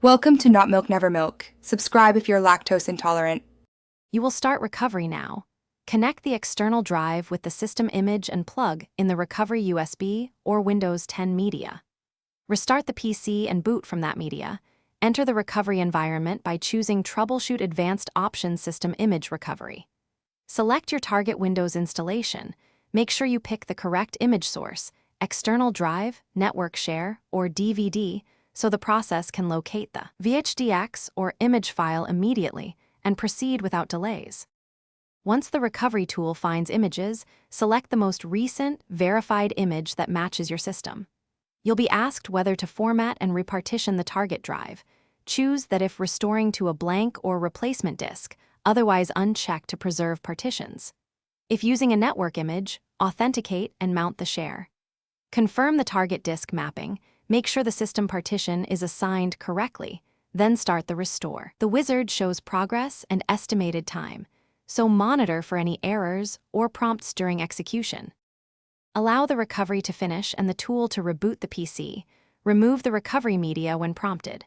Welcome to Not Milk Never Milk. Subscribe if you're lactose intolerant. You will start recovery now. Connect the external drive with the system image and plug in the recovery USB or Windows 10 media. Restart the PC and boot from that media. Enter the recovery environment by choosing Troubleshoot Advanced Options System Image Recovery. Select your target Windows installation. Make sure you pick the correct image source, external drive, network share, or DVD, so the process can locate the VHDX or image file immediately and proceed without delays. Once the recovery tool finds images, select the most recent, verified image that matches your system. You'll be asked whether to format and repartition the target drive. Choose that if restoring to a blank or replacement disk, otherwise uncheck to preserve partitions. If using a network image, authenticate and mount the share. Confirm the target disk mapping. Make sure the system partition is assigned correctly, then start the restore. The wizard shows progress and estimated time, so monitor for any errors or prompts during execution. Allow the recovery to finish and the tool to reboot the PC. Remove the recovery media when prompted.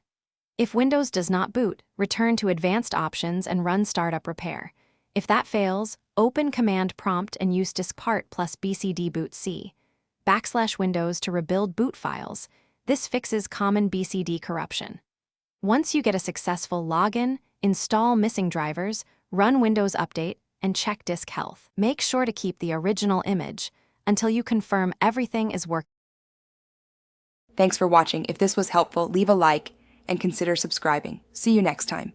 If Windows does not boot, return to Advanced Options and run Startup Repair. If that fails, open Command Prompt and use diskpart plus bcd boot c \Windows to rebuild boot files. This fixes common BCD corruption. Once you get a successful login, install missing drivers, run Windows Update, and check disk health. Make sure to keep the original image until you confirm everything is working. Thanks for watching. If this was helpful, leave a like and consider subscribing. See you next time.